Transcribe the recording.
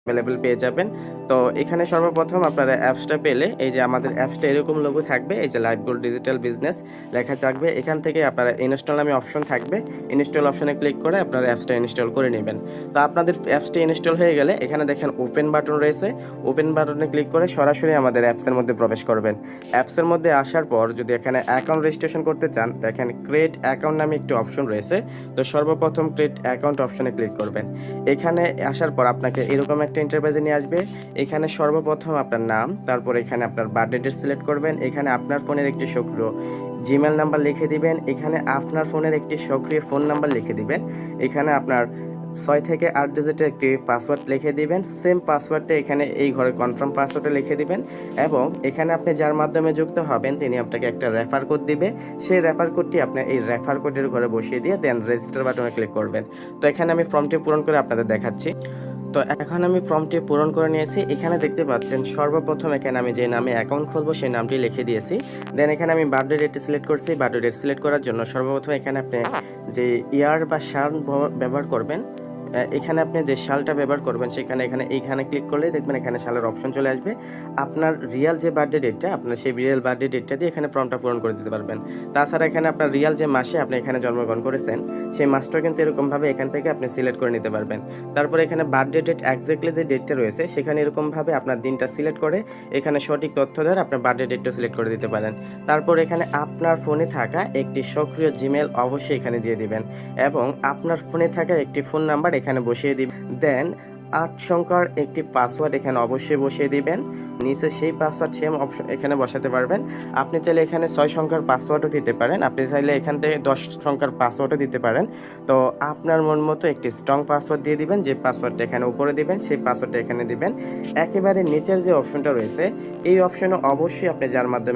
Available পেয়ে যাবেন। তো এখানে সর্বপ্রথম আপনারা অ্যাপসটা পেলে এই যে আমাদের অ্যাপসটা এরকম লোগো থাকবে, এই যে লাইফ গোল ডিজিটাল বিজনেস লেখা থাকবে। এখান থেকে আপনারা ইনস্টল নামে অপশন থাকবে। ইনস্টল অপশনে ক্লিক করে আপনারা অ্যাপসটা ইনস্টল করে নেবেন। তো আপনাদের অ্যাপসটি ইনস্টল হয়ে গেলে এখানে দেখেন ওপেন বাটন রয়েছে। ওপেন বাটনে ক্লিক করে সরাসরি আমাদের অ্যাপসের মধ্যে প্রবেশ করবেন। অ্যাপসের মধ্যে আসার পর যদি এখানে অ্যাকাউন্ট রেজিস্ট্রেশন করতে চান, দেখেন ক্রিয়েট অ্যাকাউন্ট নামে একটি অপশন রয়েছে। তো সর্বপ্রথম ক্রিয়েট অ্যাকাউন্ট অপশনে ক্লিক করবেন। এখানে আসার পর আপনাকে এরকম একটা ইন্টারফেসে নিয়ে আসবে। এখানে সর্বপ্রথম আপনার নাম, তারপর এখানে আপনার বার্থডে ডেট সিলেক্ট করবেন। এখানে আপনার ফোনের একটি সক্রিয় জিমেল নাম্বার লিখে দিবেন। এখানে আপনার ফোনের একটি সক্রিয় ফোন নাম্বার লিখে দিবেন। এখানে আপনার 6 থেকে 8 ডিজিটের একটি পাসওয়ার্ড লিখে দিবেন। সেম পাসওয়ার্ডটা এখানে এই ঘরে কনফার্ম পাসওয়ার্ডে লিখে দিবেন এবং এখানে আপনি যার মাধ্যমে যুক্ত হবেন তিনি আপনাকে একটা রেফার কোড দিবে। সেই রেফার কোডটি আপনি এই রেফার কোডের ঘরে বসিয়ে দিয়ে দেন রেজিস্টার বাটনে ক্লিক করবেন। তো এখানে আমি ফর্মটি পূরণ করে আপনাদের দেখাচ্ছি। তো এখন আমি ফর্মটি পূরণ করে নিয়েছি। এখানে দেখতে পাচ্ছেন সর্বপ্রথম এখানে আমি যে নামে অ্যাকাউন্ট খুলবো সেই নামটি লিখে দিয়েছি। দেন এখানে আমি বার্থডে ডেটটি সিলেক্ট করছি। বার্থডে ডেট সিলেক্ট করার জন্য সর্বপ্রথম এখানে আপনি যে ইয়ার বা সাল ব্যবহার করবেন, এখানে আপনি যে সালটা ব্যবহার করবেন এইখানে ক্লিক করলেই দেখবেন এখানে সালের অপশন চলে আসবে। আপনার রিয়াল যে বার্থডে ডেটটা, আপনার সেই রিয়াল বার্থডে ডেটটা দিয়ে এখানে ফর্মটা পূরণ করে দিতে পারবেন। তাছাড়া এখানে আপনার রিয়াল যে মাসে আপনি এখানে জন্মগ্রহণ করেছেন সেই মাসটাও কিন্তু এরকমভাবে এখান থেকে আপনি সিলেক্ট করে নিতে পারবেন। তারপরে এখানে বার্থডে ডেট এক্স্যাক্টলি যে ডেটটা রয়েছে সেখানে এরকমভাবে আপনার দিনটা সিলেক্ট করে এখানে সঠিক তথ্য ধরে আপনার বার্থডে ডেটটা সিলেক্ট করে দিতে পারেন। তারপর এখানে আপনার ফোনে থাকা একটি সক্রিয় জিমেল অবশ্যই এখানে দিয়ে দিবেন এবং আপনার ফোনে থাকা একটি ফোন নাম্বার এখানে বসিয়ে দিবেন। দেন 8 সংখ্যার একটি পাসওয়ার্ড এখানে অবশ্যই বসিয়ে দিবেন। নিচে সেই পাসওয়ার্ড সেম অপশন এখানে বসাতে পারবেন। আপনি চাইলে এখানে 6 সংখ্যার পাসওয়ার্ডও দিতে পারেন। আপনি চাইলে এখান থেকে 10 সংখ্যার পাসওয়ার্ডও দিতে পারেন। তো আপনার মন মতো একটি স্ট্রং পাসওয়ার্ড দিয়ে দিবেন। যে পাসওয়ার্ডটা এখানে উপরে দিবেন সেই পাসওয়ার্ডটা এখানে দিবেন। একেবারে নিচের যে অপশনটা রয়েছে এই অপশনে অবশ্যই আপনি যার মাধ্যমে